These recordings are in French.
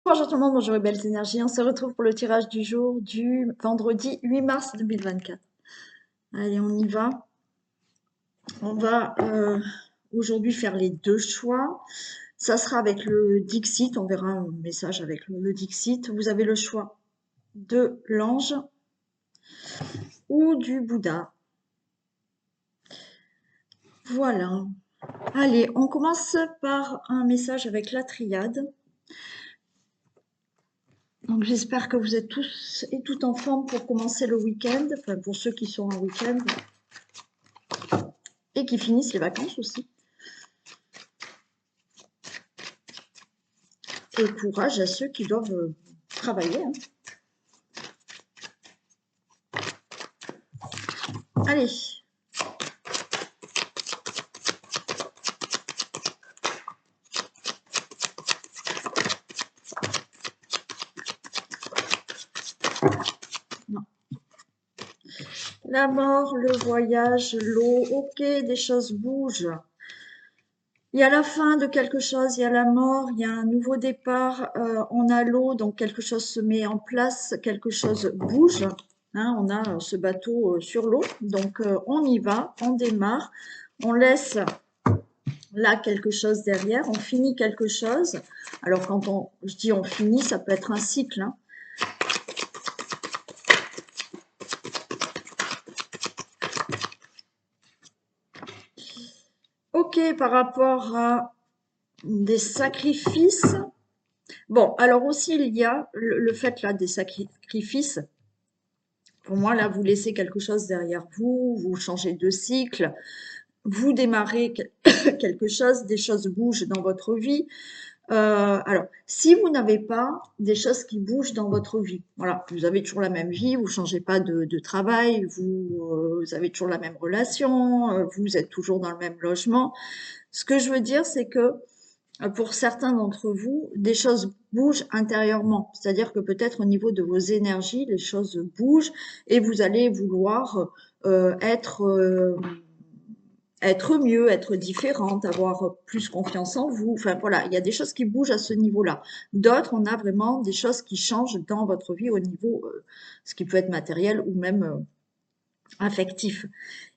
Bonjour tout le monde, bonjour et belles énergies. On se retrouve pour le tirage du jour du vendredi 8 mars 2024. Allez, on y va. On va aujourd'hui faire les deux choix. Ça sera avec le Dixit. On verra un message avec le Dixit. Vous avez le choix de l'ange ou du Bouddha. Voilà. Allez, on commence par un message avec la triade. Donc j'espère que vous êtes tous et toutes en forme pour commencer le week-end, enfin pour ceux qui sont en week-end et qui finissent les vacances aussi. Et courage à ceux qui doivent travailler. Hein. Allez. Non. La mort, le voyage, l'eau, ok, des choses bougent. Il y a la fin de quelque chose, il y a la mort, il y a un nouveau départ, on a l'eau, donc quelque chose se met en place, quelque chose bouge. Hein, on a ce bateau sur l'eau, donc on y va, on démarre, on laisse là quelque chose derrière, on finit quelque chose. Alors quand je dis on finit, ça peut être un cycle. Hein. Ok, par rapport à des sacrifices. Bon, alors aussi il y a le fait là des sacrifices. Pour moi, là, vous laissez quelque chose derrière vous, vous changez de cycle, vous démarrez quelque chose, des choses bougent dans votre vie. Alors, si vous n'avez pas des choses qui bougent dans votre vie, voilà, vous avez toujours la même vie, vous changez pas de travail, vous avez toujours la même relation, vous êtes toujours dans le même logement. Ce que je veux dire, c'est que pour certains d'entre vous, des choses bougent intérieurement. C'est-à-dire que peut-être au niveau de vos énergies, les choses bougent et vous allez vouloir être mieux, être différente, avoir plus confiance en vous. Enfin voilà, il y a des choses qui bougent à ce niveau-là. D'autres, on a vraiment des choses qui changent dans votre vie au niveau, ce qui peut être matériel ou même affectif.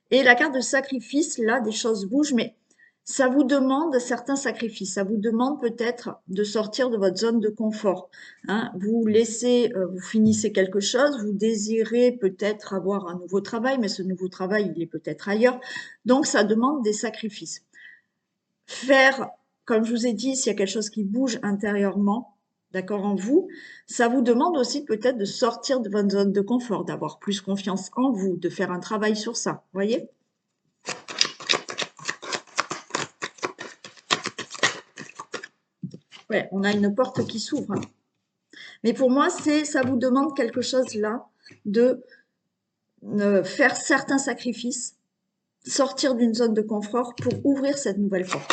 Et la carte de sacrifice, là, des choses bougent, mais ça vous demande certains sacrifices. Ça vous demande peut-être de sortir de votre zone de confort. Hein. Vous laissez, vous finissez quelque chose, vous désirez peut-être avoir un nouveau travail, mais ce nouveau travail, il est peut-être ailleurs. Donc, ça demande des sacrifices. Faire, comme je vous ai dit, s'il y a quelque chose qui bouge intérieurement, d'accord, en vous, ça vous demande aussi peut-être de sortir de votre zone de confort, d'avoir plus confiance en vous, de faire un travail sur ça. Vous voyez ? Ouais, on a une porte qui s'ouvre. Hein. Mais pour moi, ça vous demande quelque chose là de faire certains sacrifices, sortir d'une zone de confort pour ouvrir cette nouvelle porte.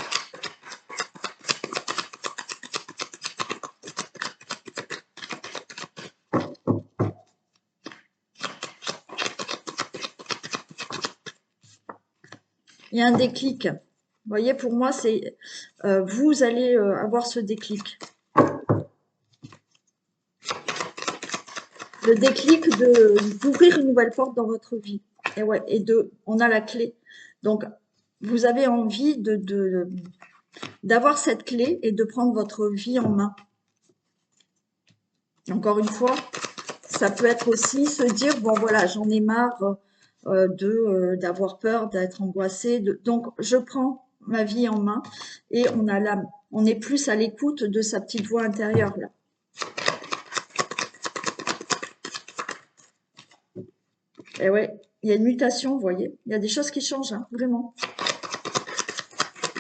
Il y a un déclic. Vous voyez, pour moi, c'est vous allez avoir ce déclic. Le déclic d'ouvrir une nouvelle porte dans votre vie. Et ouais, on a la clé. Donc, vous avez envie d'avoir cette clé et de prendre votre vie en main. Encore une fois, ça peut être aussi se dire, bon voilà, j'en ai marre d'avoir peur, d'être angoissée. Donc, je prends ma vie en main et on est plus à l'écoute de sa petite voix intérieure là. Et ouais, il y a une mutation, vous voyez. Il y a des choses qui changent, hein, vraiment.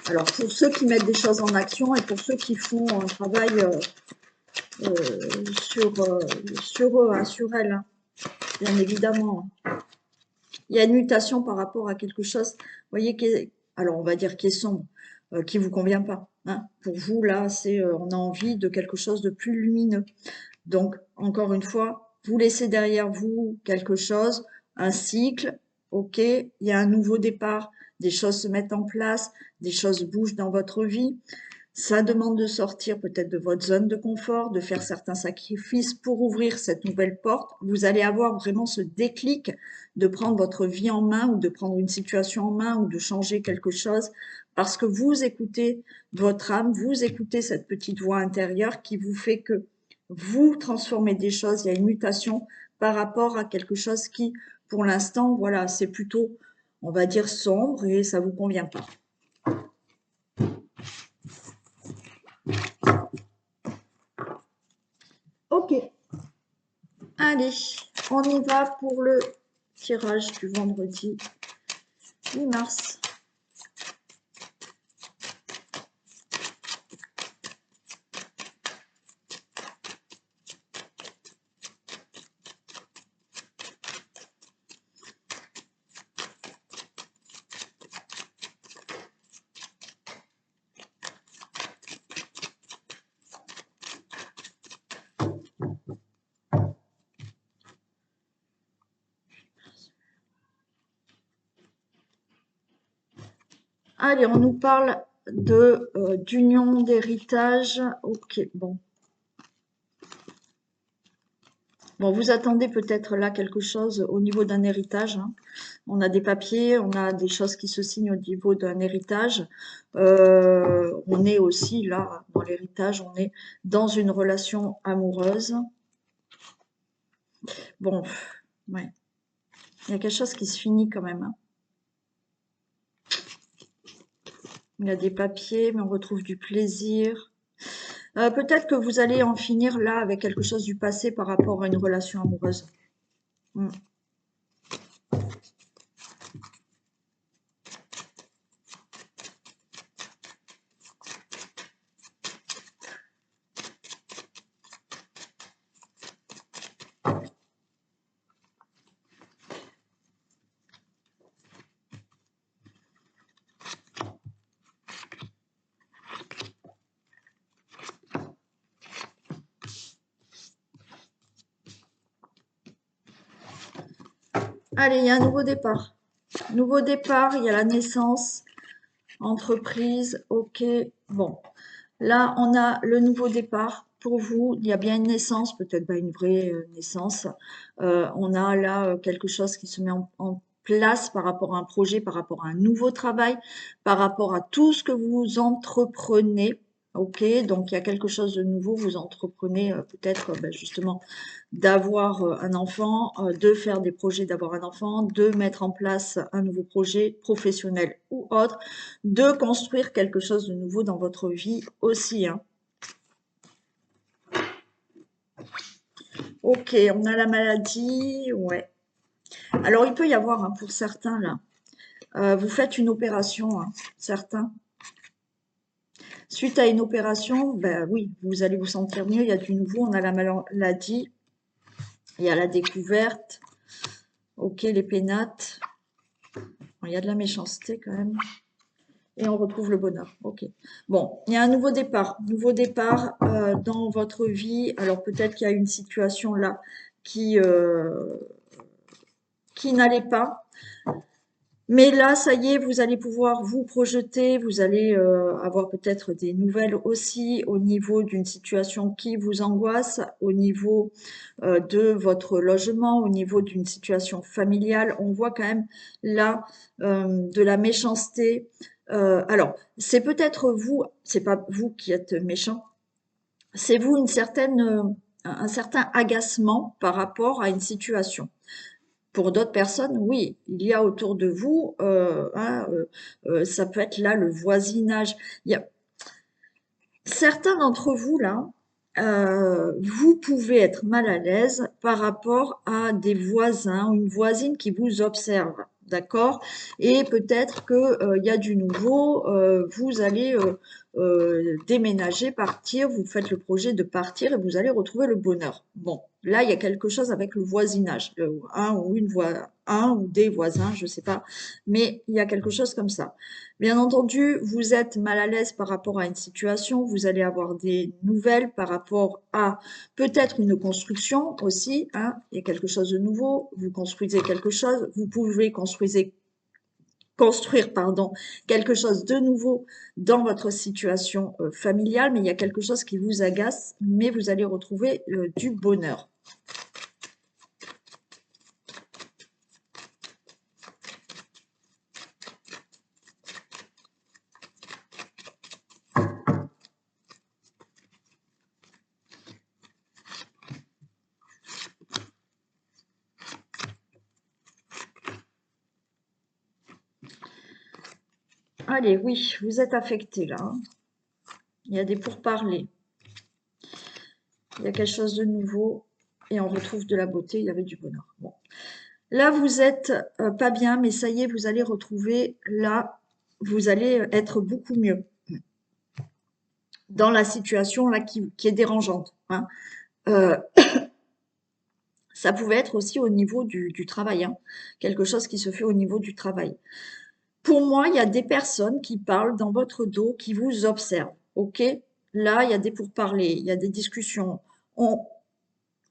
Alors, pour ceux qui mettent des choses en action et pour ceux qui font un travail sur eux, hein, sur elles, hein, bien évidemment. Il y a une mutation par rapport à quelque chose, vous voyez, alors on va dire qui est sombre, qui vous convient pas. Hein. Pour vous, là, on a envie de quelque chose de plus lumineux. Donc, encore une fois, vous laissez derrière vous quelque chose, un cycle, ok, il y a un nouveau départ, des choses se mettent en place, des choses bougent dans votre vie. Ça demande de sortir peut-être de votre zone de confort, de faire certains sacrifices pour ouvrir cette nouvelle porte. Vous allez avoir vraiment ce déclic de prendre votre vie en main ou de prendre une situation en main ou de changer quelque chose parce que vous écoutez votre âme, vous écoutez cette petite voix intérieure qui vous fait que vous transformez des choses, il y a une mutation par rapport à quelque chose qui, pour l'instant, voilà, c'est plutôt, on va dire, sombre et ça vous convient pas. Ok, allez, on y va pour le tirage du vendredi 8 mars. Allez, on nous parle de d'union, d'héritage. Ok, bon. Bon, vous attendez peut-être là quelque chose au niveau d'un héritage, hein. On a des papiers, on a des choses qui se signent au niveau d'un héritage. On est aussi là, dans l'héritage, on est dans une relation amoureuse. Bon, ouais. Il y a quelque chose qui se finit quand même, hein. Il y a des papiers, mais on retrouve du plaisir. Peut-être que vous allez en finir là avec quelque chose du passé par rapport à une relation amoureuse. Mm. Allez, il y a un nouveau départ. Nouveau départ, il y a la naissance, entreprise, ok. Bon, là, on a le nouveau départ. Pour vous, il y a bien une naissance, peut-être pas une vraie naissance. On a là quelque chose qui se met en place par rapport à un projet, par rapport à un nouveau travail, par rapport à tout ce que vous entreprenez. Ok, donc il y a quelque chose de nouveau, vous entreprenez peut-être justement d'avoir un enfant, de faire des projets d'avoir un enfant, de mettre en place un nouveau projet professionnel ou autre, de construire quelque chose de nouveau dans votre vie aussi, hein. Ok, on a la maladie, ouais. Alors il peut y avoir, hein, pour certains là, vous faites une opération, hein, certains. Suite à une opération, ben oui, vous allez vous sentir mieux, il y a du nouveau, on a la maladie, il y a la découverte, ok, les pénates, il y a de la méchanceté quand même. Et on retrouve le bonheur. Ok. Bon, il y a un nouveau départ dans votre vie. Alors peut-être qu'il y a une situation là qui n'allait pas. Mais là, ça y est, vous allez pouvoir vous projeter, vous allez avoir peut-être des nouvelles aussi au niveau d'une situation qui vous angoisse, au niveau de votre logement, au niveau d'une situation familiale. On voit quand même là de la méchanceté. Alors, c'est peut-être vous, c'est pas vous qui êtes méchant, c'est vous un certain agacement par rapport à une situation. Pour d'autres personnes, oui, il y a autour de vous, ça peut être là le voisinage. Il y a certains d'entre vous là, vous pouvez être mal à l'aise par rapport à des voisins ou une voisine qui vous observe, d'accord? Et peut-être que il y a du nouveau, vous allez déménager, partir, vous faites le projet de partir et vous allez retrouver le bonheur. Bon, là il y a quelque chose avec le voisinage, un ou des voisins, je sais pas, mais il y a quelque chose comme ça. Bien entendu, vous êtes mal à l'aise par rapport à une situation, vous allez avoir des nouvelles par rapport à peut-être une construction aussi, hein, il y a quelque chose de nouveau, vous construisez quelque chose, vous pouvez construire construire, pardon, quelque chose de nouveau dans votre situation familiale, mais il y a quelque chose qui vous agace, mais vous allez retrouver du bonheur. Allez, oui, vous êtes affecté là, hein. Il y a des pourparlers. Il y a quelque chose de nouveau et on retrouve de la beauté, il y avait du bonheur. Bon. Là, vous êtes pas bien, mais ça y est, vous allez retrouver, là, vous allez être beaucoup mieux dans la situation là qui est dérangeante, hein. Euh, Ça pouvait être aussi au niveau du travail, hein, quelque chose qui se fait au niveau du travail. Pour moi, il y a des personnes qui parlent dans votre dos, qui vous observent, ok? Là, il y a des pourparlers, il y a des discussions. On,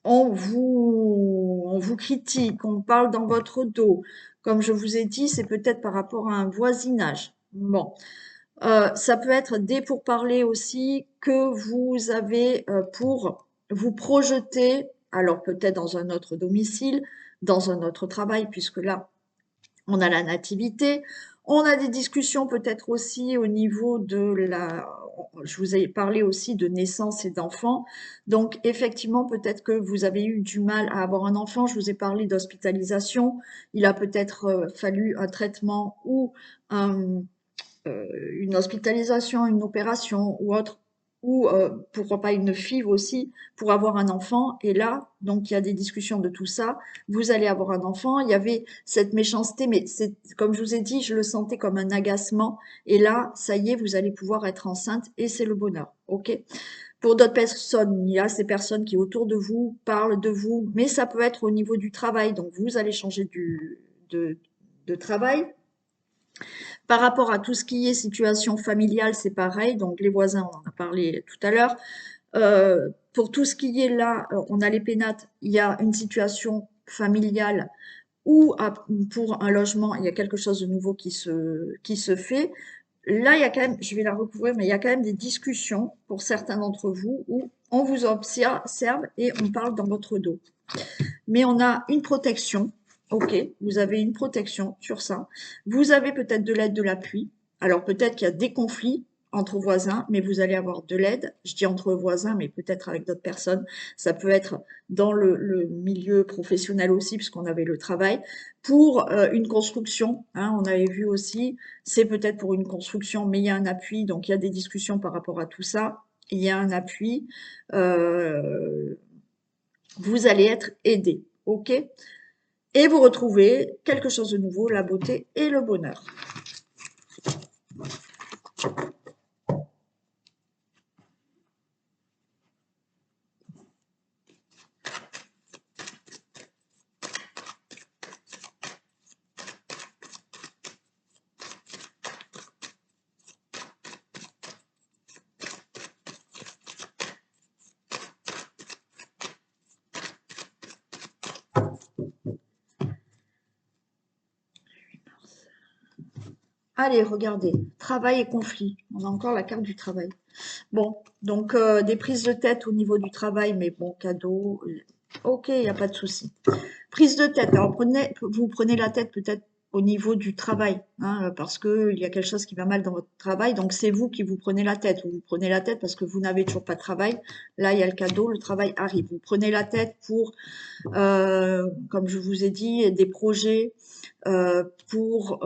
on vous critique, on parle dans votre dos. Comme je vous ai dit, c'est peut-être par rapport à un voisinage. Bon, ça peut être des pourparlers aussi que vous avez pour vous projeter, alors peut-être dans un autre domicile, dans un autre travail, puisque là, on a la nativité. On a des discussions peut-être aussi au niveau de la... Je vous ai parlé aussi de naissance et d'enfants. Donc, effectivement, peut-être que vous avez eu du mal à avoir un enfant. Je vous ai parlé d'hospitalisation. Il a peut-être fallu un traitement ou un, une hospitalisation, une opération ou autre, ou pourquoi pas une FIV aussi, pour avoir un enfant. Et là, donc il y a des discussions de tout ça. Vous allez avoir un enfant. Il y avait cette méchanceté, mais c'est comme je vous ai dit, je le sentais comme un agacement. Et là, ça y est, vous allez pouvoir être enceinte et c'est le bonheur. Ok. Pour d'autres personnes, il y a ces personnes qui autour de vous parlent de vous, mais ça peut être au niveau du travail. Donc vous allez changer de travail. Par rapport à tout ce qui est situation familiale, c'est pareil. Donc, les voisins, on en a parlé tout à l'heure. Pour tout ce qui est là, on a les pénates, il y a une situation familiale ou pour un logement, il y a quelque chose de nouveau qui se fait. Là, il y a quand même, je vais la recouvrir, mais il y a quand même des discussions pour certains d'entre vous où on vous observe et on parle dans votre dos. Mais on a une protection. Ok, vous avez une protection sur ça. Vous avez peut-être de l'aide, de l'appui. Alors peut-être qu'il y a des conflits entre voisins, mais vous allez avoir de l'aide. Je dis entre voisins, mais peut-être avec d'autres personnes. Ça peut être dans le milieu professionnel aussi, puisqu'on avait le travail. Pour une construction, hein, on avait vu aussi, c'est peut-être pour une construction, mais il y a un appui. Donc il y a des discussions par rapport à tout ça. Il y a un appui. Vous allez être aidé. OK? Et vous retrouvez quelque chose de nouveau, la beauté et le bonheur. Allez, regardez, travail et conflit. On a encore la carte du travail. Bon, donc des prises de tête au niveau du travail, mais bon, cadeau. Ok, il n'y a pas de souci. Prise de tête. Alors, vous prenez la tête peut-être au niveau du travail, hein, parce qu'il y a quelque chose qui va mal dans votre travail. Donc, c'est vous qui vous prenez la tête. Ou vous prenez la tête parce que vous n'avez toujours pas de travail. Là, il y a le cadeau, le travail arrive. Vous prenez la tête pour, comme je vous ai dit, des projets, pour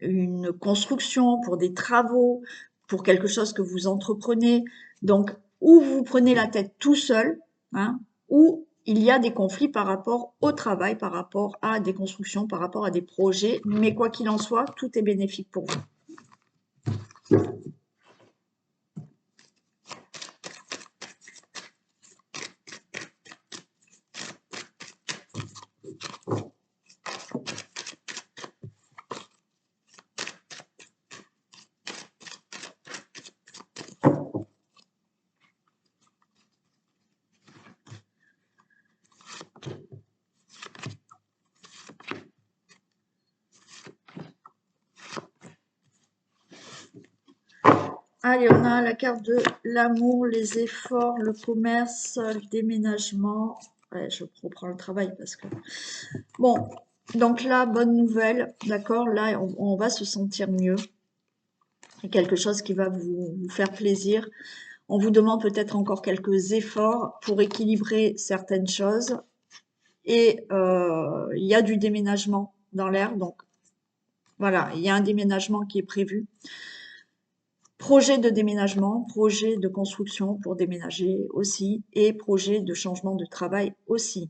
une construction, pour des travaux, pour quelque chose que vous entreprenez. Donc, ou vous prenez la tête tout seul, hein, ou il y a des conflits par rapport au travail, par rapport à des constructions, par rapport à des projets. Mais quoi qu'il en soit, tout est bénéfique pour vous. Allez, on a la carte de l'amour, les efforts, le commerce, le déménagement. Ouais, je reprends le travail parce que... Bon, donc là, bonne nouvelle, d'accord? Là, on va se sentir mieux. C'est quelque chose qui va vous faire plaisir. On vous demande peut-être encore quelques efforts pour équilibrer certaines choses. Et il y a du déménagement dans l'air, donc voilà, il y a un déménagement qui est prévu. Projet de déménagement, projet de construction pour déménager aussi, et projet de changement de travail aussi.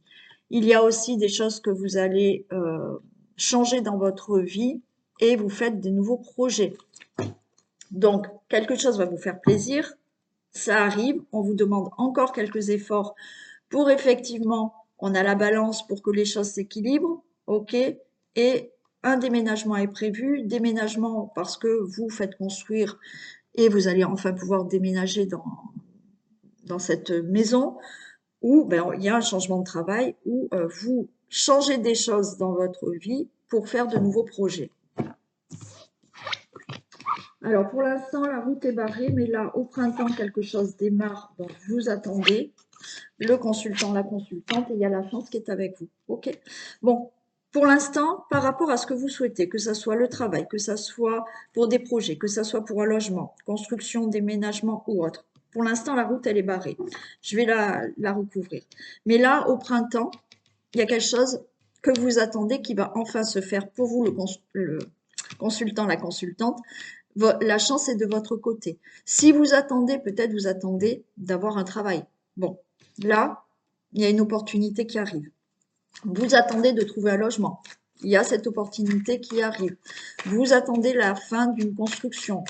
Il y a aussi des choses que vous allez changer dans votre vie et vous faites des nouveaux projets. Donc, quelque chose va vous faire plaisir, ça arrive, on vous demande encore quelques efforts pour effectivement, on a la balance pour que les choses s'équilibrent, ok, et un déménagement est prévu, déménagement parce que vous faites construire et vous allez enfin pouvoir déménager dans cette maison où ben, il y a un changement de travail, où vous changez des choses dans votre vie pour faire de nouveaux projets. Alors pour l'instant, la route est barrée, mais là, au printemps, quelque chose démarre, donc vous attendez le consultant, la consultante, et il y a la chance qui est avec vous. Ok. Bon, pour l'instant, par rapport à ce que vous souhaitez, que ce soit le travail, que ce soit pour des projets, que ce soit pour un logement, construction, déménagement ou autre, pour l'instant, la route, elle est barrée. Je vais la recouvrir. Mais là, au printemps, il y a quelque chose que vous attendez qui va enfin se faire pour vous, le consultant, la consultante. La chance est de votre côté. Si vous attendez, peut-être vous attendez d'avoir un travail. Bon, là, il y a une opportunité qui arrive. Vous attendez de trouver un logement. Il y a cette opportunité qui arrive. Vous attendez la fin d'une construction.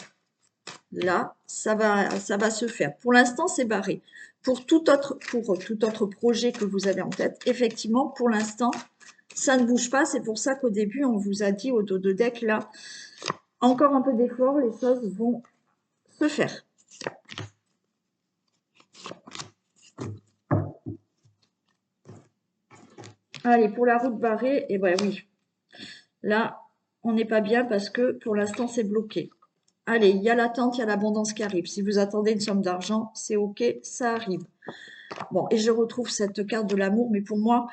Là, ça va se faire. Pour l'instant, c'est barré. Pour tout autre projet que vous avez en tête, effectivement, pour l'instant, ça ne bouge pas. C'est pour ça qu'au début, on vous a dit au dos de deck, là, encore un peu d'effort, les choses vont se faire. Allez, pour la route barrée, et ben oui, là, on n'est pas bien parce que pour l'instant, c'est bloqué. Allez, il y a l'attente, il y a l'abondance qui arrive. Si vous attendez une somme d'argent, c'est OK, ça arrive. Bon, et je retrouve cette carte de l'amour, mais pour moi,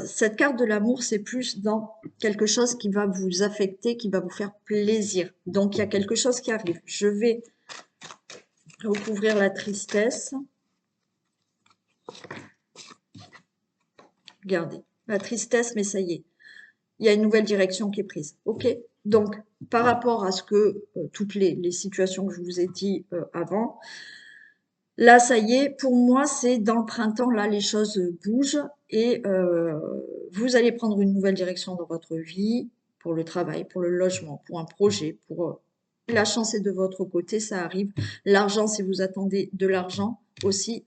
cette carte de l'amour, c'est plus dans quelque chose qui va vous affecter, qui va vous faire plaisir. Donc, il y a quelque chose qui arrive. Je vais recouvrir la tristesse. Regardez, la tristesse, mais ça y est. Il y a une nouvelle direction qui est prise. OK? Donc, par rapport à ce que toutes les situations que je vous ai dit avant, là, ça y est, pour moi, c'est dans le printemps, là, les choses bougent et vous allez prendre une nouvelle direction dans votre vie, pour le travail, pour le logement, pour un projet, pour la chance est de votre côté, ça arrive. L'argent, si vous attendez de l'argent aussi,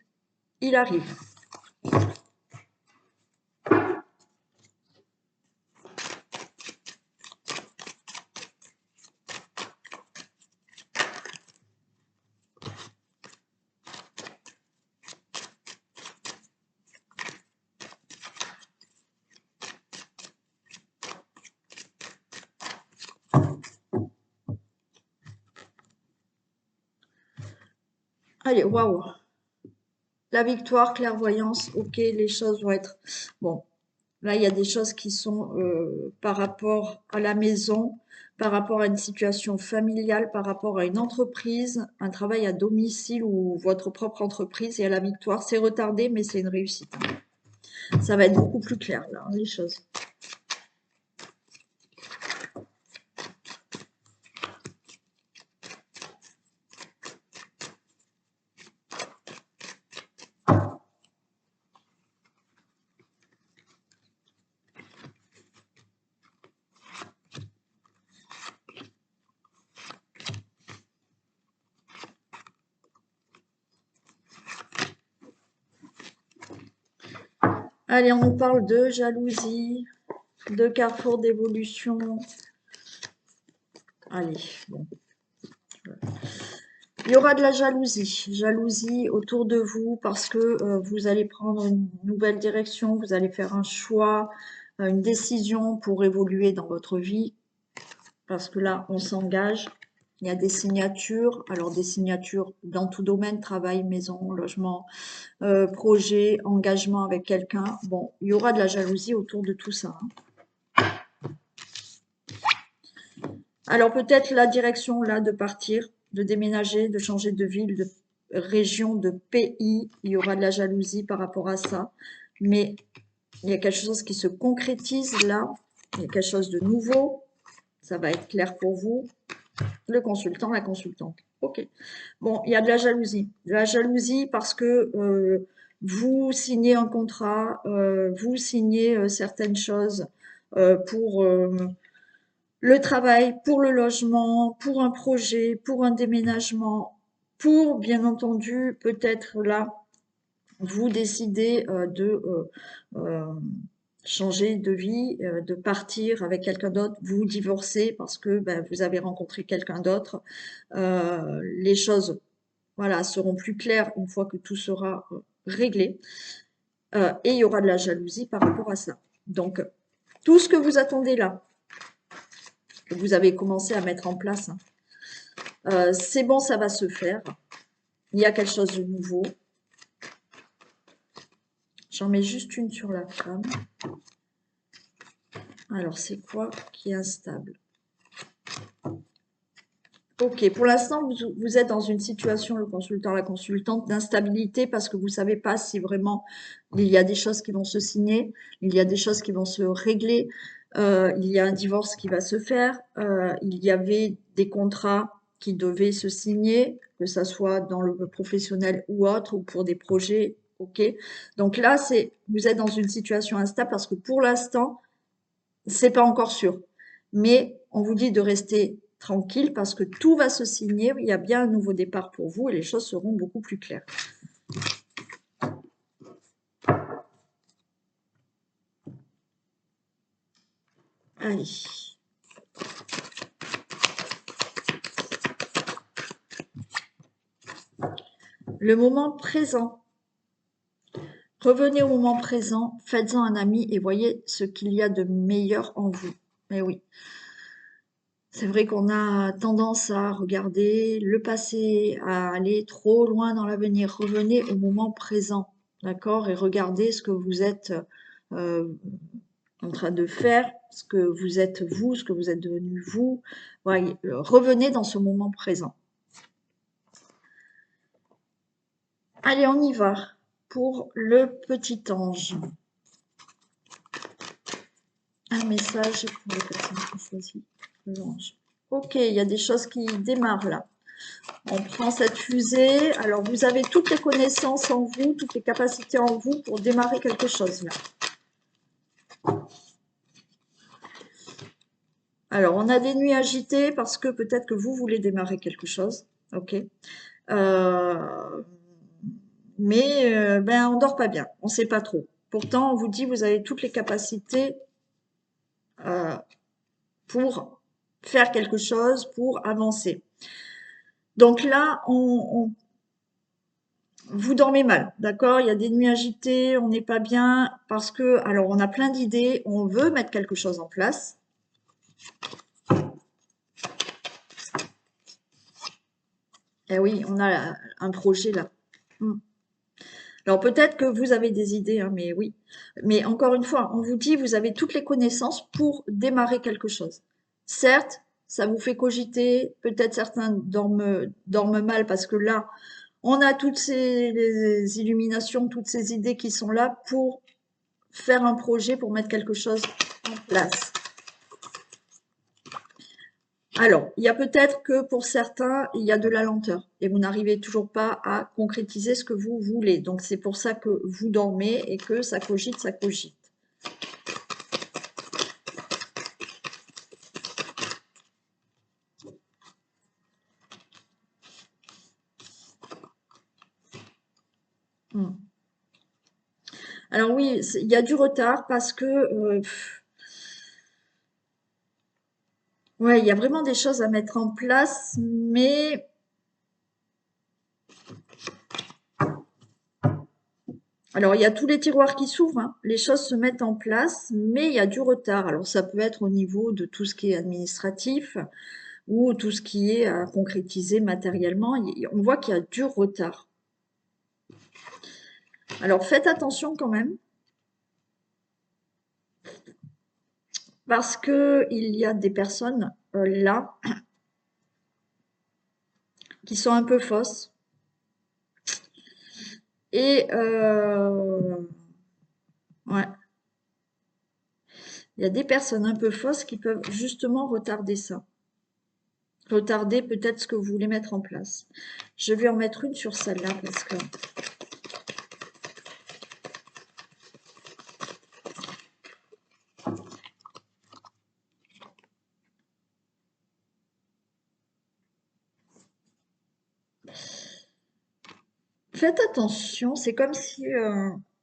il arrive. Allez, waouh! La victoire, clairvoyance, ok, les choses vont être... Bon, là, il y a des choses qui sont par rapport à la maison, par rapport à une situation familiale, par rapport à une entreprise, un travail à domicile ou votre propre entreprise. Et à la victoire, c'est retardé, mais c'est une réussite. Ça va être beaucoup plus clair, là, les choses. Allez, on nous parle de jalousie, de carrefour d'évolution. Allez, bon. Il y aura de la jalousie autour de vous parce que vous allez prendre une nouvelle direction, vous allez faire un choix, une décision pour évoluer dans votre vie. Parce que là, on s'engage. Il y a des signatures, alors des signatures dans tout domaine, travail, maison, logement, projet, engagement avec quelqu'un. Bon, il y aura de la jalousie autour de tout ça, hein. Alors peut-être la direction là de partir, de déménager, de changer de ville, de région, de pays, il y aura de la jalousie par rapport à ça. Mais il y a quelque chose qui se concrétise là, il y a quelque chose de nouveau, ça va être clair pour vous. Le consultant, la consultante. Ok. Bon, il y a de la jalousie. De la jalousie parce que vous signez un contrat, vous signez certaines choses pour le travail, pour le logement, pour un projet, pour un déménagement, pour, bien entendu, peut-être là, vous décidez de changer de vie, de partir avec quelqu'un d'autre, vous divorcez parce que ben, vous avez rencontré quelqu'un d'autre. Les choses, voilà, seront plus claires une fois que tout sera réglé. Et il y aura de la jalousie par rapport à ça. Donc, tout ce que vous attendez là, que vous avez commencé à mettre en place, hein, c'est bon, ça va se faire. Il y a quelque chose de nouveau. J'en mets juste une sur la femme. Alors, c'est quoi qui est instable? Ok, pour l'instant, vous êtes dans une situation, le consultant, la consultante, d'instabilité parce que vous ne savez pas si vraiment il y a des choses qui vont se signer, il y a des choses qui vont se régler, il y a un divorce qui va se faire, il y avait des contrats qui devaient se signer, que ça soit dans le professionnel ou autre, ou pour des projets, ok. Donc là, vous êtes dans une situation instable parce que pour l'instant, c'est pas encore sûr. Mais on vous dit de rester tranquille parce que tout va se signer. Il y a bien un nouveau départ pour vous et les choses seront beaucoup plus claires. Allez. Le moment présent. Revenez au moment présent, faites-en un ami et voyez ce qu'il y a de meilleur en vous. Mais oui. C'est vrai qu'on a tendance à regarder le passé, à aller trop loin dans l'avenir. Revenez au moment présent, d'accord? Et regardez ce que vous êtes euh, en train de faire, ce que vous êtes vous, ce que vous êtes devenu vous. Voyez, revenez dans ce moment présent. Allez, on y va pour le petit ange. Un message pour les personnes qui choisissent l'ange. Ok, il y a des choses qui démarrent là. On prend cette fusée. Alors, vous avez toutes les connaissances en vous, toutes les capacités en vous pour démarrer quelque chose là. Alors, on a des nuits agitées parce que peut-être que vous voulez démarrer quelque chose. Ok. Mais ben, on dort pas bien. On sait pas trop. Pourtant, on vous dit vous avez toutes les capacités pour faire quelque chose, pour avancer. Donc là, vous dormez mal, d'accord? Il y a des nuits agitées, on n'est pas bien parce que, alors on a plein d'idées, on veut mettre quelque chose en place. Eh oui, on a un projet là. Alors peut-être que vous avez des idées, hein, mais oui. Mais encore une fois, on vous dit, vous avez toutes les connaissances pour démarrer quelque chose. Certes, ça vous fait cogiter, peut-être certains dorment mal parce que là, on a toutes les illuminations, toutes ces idées qui sont là pour faire un projet, pour mettre quelque chose en place. Alors, il y a peut-être que pour certains, il y a de la lenteur et vous n'arrivez toujours pas à concrétiser ce que vous voulez. Donc, c'est pour ça que vous dormez et que ça cogite, ça cogite. Alors oui, il y a du retard parce que ouais, il y a vraiment des choses à mettre en place, mais alors il y a tous les tiroirs qui s'ouvrent, hein, les choses se mettent en place, mais il y a du retard. Alors ça peut être au niveau de tout ce qui est administratif, ou tout ce qui est à concrétiser matériellement. On voit qu'il y a du retard. Alors faites attention quand même, parce que il y a des personnes là qui sont un peu fausses et ouais, il y a des personnes un peu fausses qui peuvent justement retarder ça. Retarder peut-être ce que vous voulez mettre en place. Je vais en mettre une sur celle-là parce que faites attention, c'est comme si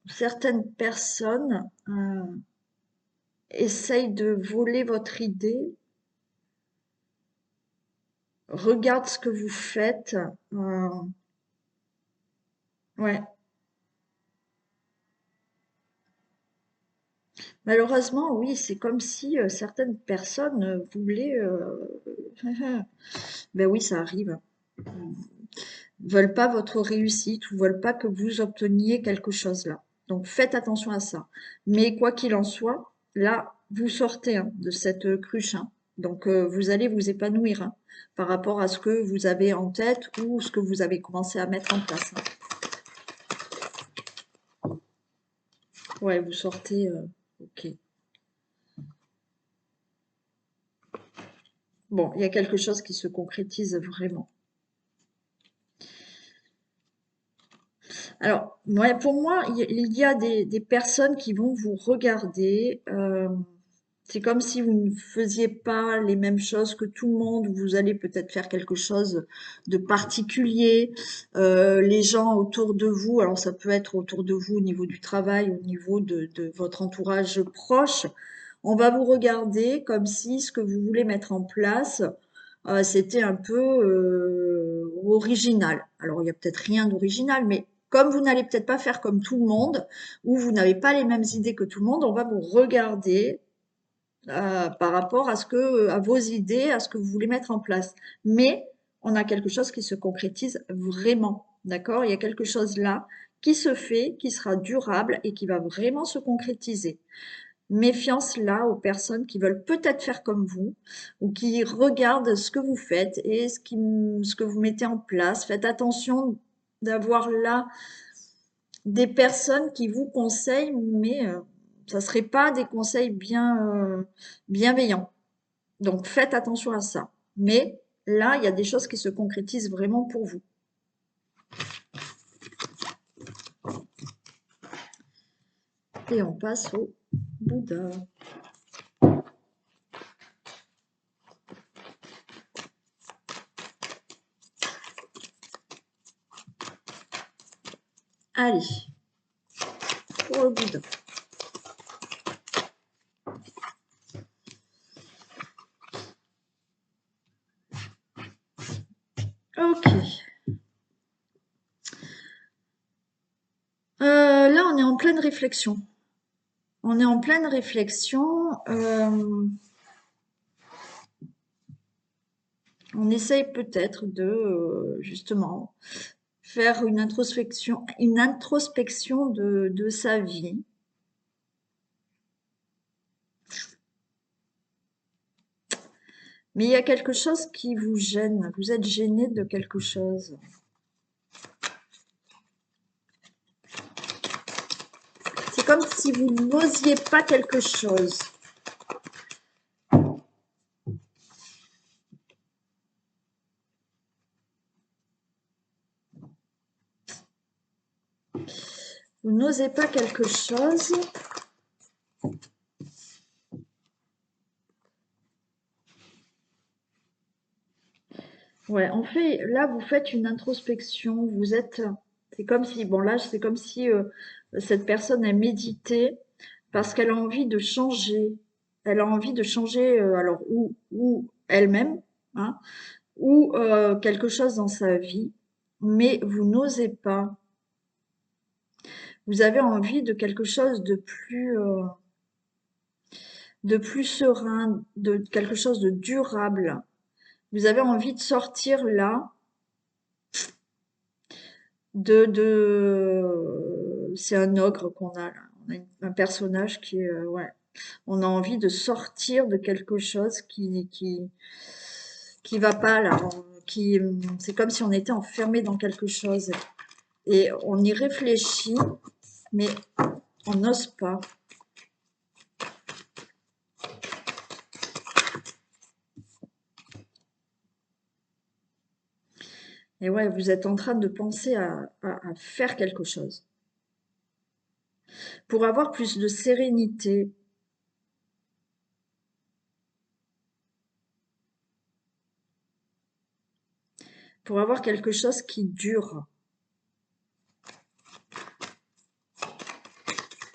certaines personnes essayent de voler votre idée, regardent ce que vous faites. Ouais, malheureusement, oui, c'est comme si certaines personnes voulaient. Ben oui, ça arrive. Veulent pas votre réussite ou veulent pas que vous obteniez quelque chose là. Donc faites attention à ça. Mais quoi qu'il en soit, là, vous sortez de cette cruche, hein. Donc vous allez vous épanouir par rapport à ce que vous avez en tête ou ce que vous avez commencé à mettre en place, hein. Ouais, vous sortez. Ok. Bon, il y a quelque chose qui se concrétise vraiment. Alors, ouais, pour moi, il y a des personnes qui vont vous regarder. C'est comme si vous ne faisiez pas les mêmes choses que tout le monde. Vous allez peut-être faire quelque chose de particulier. Les gens autour de vous, alors ça peut être autour de vous au niveau du travail, au niveau de votre entourage proche, on va vous regarder comme si ce que vous voulez mettre en place, c'était un peu original. Alors, il y a peut-être rien d'original, mais comme vous n'allez peut-être pas faire comme tout le monde, ou vous n'avez pas les mêmes idées que tout le monde, on va vous regarder par rapport à ce que, à vos idées, à ce que vous voulez mettre en place. Mais on a quelque chose qui se concrétise vraiment, d'accord? Il y a quelque chose là qui se fait, qui sera durable et qui va vraiment se concrétiser. Méfiance là aux personnes qui veulent peut-être faire comme vous ou qui regardent ce que vous faites et ce que vous mettez en place. Faites attention d'avoir là des personnes qui vous conseillent, mais ça ne serait pas des conseils bienveillants. Donc faites attention à ça. Mais là, il y a des choses qui se concrétisent vraiment pour vous. Et on passe au Bouddha. Allez, pour le Bouddha. Ok. Là, on est en pleine réflexion. On est en pleine réflexion. On essaye peut-être de justement faire une introspection de sa vie. Mais il y a quelque chose qui vous gêne. Vous êtes gêné de quelque chose. C'est comme si vous n'osiez pas quelque chose. Vous n'osez pas quelque chose. Ouais, en fait, là, vous faites une introspection. C'est comme si, bon, là, c'est comme si cette personne a médité parce qu'elle a envie de changer. Elle a envie de changer, alors, ou elle-même, hein, ou quelque chose dans sa vie, mais vous n'osez pas. Vous avez envie de quelque chose de plus serein, de quelque chose de durable. Vous avez envie de sortir là c'est un ogre qu'on a là. On a un personnage qui est, ouais. On a envie de sortir de quelque chose qui va pas là. C'est comme si on était enfermé dans quelque chose. Et on y réfléchit, mais on n'ose pas. Et ouais, vous êtes en train de penser à faire quelque chose. Pour avoir plus de sérénité, pour avoir quelque chose qui dure.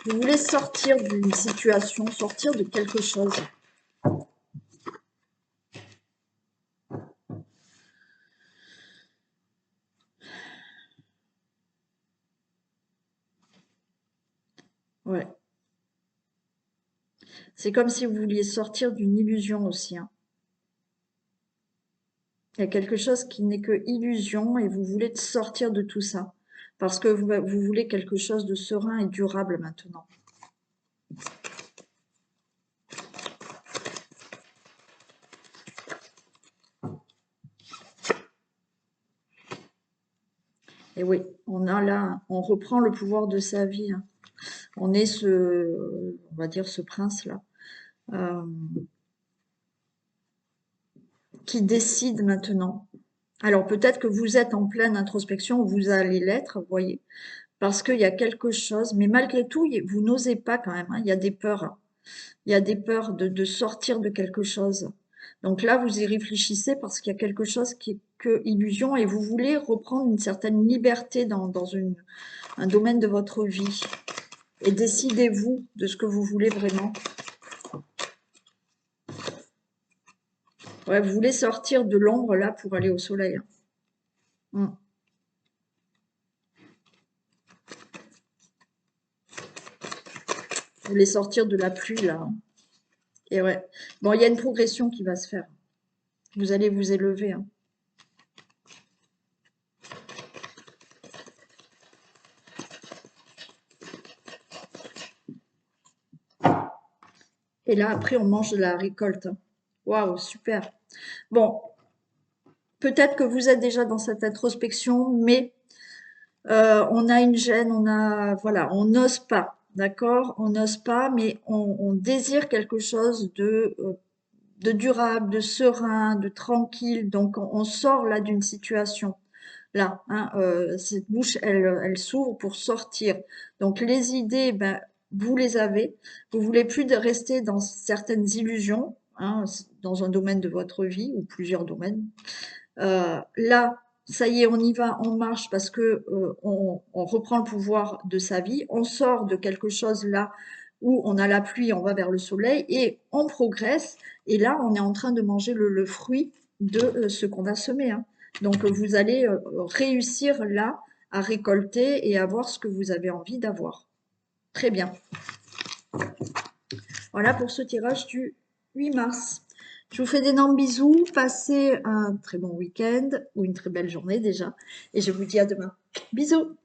Vous voulez sortir d'une situation, sortir de quelque chose. Ouais. C'est comme si vous vouliez sortir d'une illusion aussi, hein. Il y a quelque chose qui n'est que illusion et vous voulez sortir de tout ça. Parce que vous voulez quelque chose de serein et durable maintenant. Et oui, on a là, on reprend le pouvoir de sa vie, hein. On est on va dire ce prince-là, euh, qui décide maintenant. Alors peut-être que vous êtes en pleine introspection, vous allez l'être, vous voyez, parce qu'il y a quelque chose, mais malgré tout, vous n'osez pas quand même, hein, il y a des peurs, hein. Il y a des peurs de sortir de quelque chose. Donc là, vous y réfléchissez parce qu'il y a quelque chose qui est que illusion et vous voulez reprendre une certaine liberté dans un domaine de votre vie. Et décidez-vous de ce que vous voulez vraiment. Ouais, vous voulez sortir de l'ombre là pour aller au soleil, hein. Mm. Vous voulez sortir de la pluie là, hein. Et ouais. Bon, il y a une progression qui va se faire. Vous allez vous élever, hein. Et là, après, on mange de la récolte, hein. Waouh, super. Bon, peut-être que vous êtes déjà dans cette introspection, mais on a une gêne, voilà, on n'ose pas, d'accord? On n'ose pas, mais on désire quelque chose de durable, de serein, de tranquille. Donc, on sort là d'une situation. Là, hein, cette bouche, elle s'ouvre pour sortir. Donc, les idées, ben, vous les avez. Vous voulez plus rester dans certaines illusions, hein, dans un domaine de votre vie ou plusieurs domaines. Là, ça y est, on y va, on marche parce que on reprend le pouvoir de sa vie, on sort de quelque chose là où on a la pluie, on va vers le soleil et on progresse. Et là, on est en train de manger le fruit de ce qu'on a semé, hein. Donc, vous allez réussir là à récolter et avoir ce que vous avez envie d'avoir. Très bien. Voilà pour ce tirage du 8 mars. Je vous fais d'énormes bisous, passez un très bon week-end ou une très belle journée déjà et je vous dis à demain. Bisous!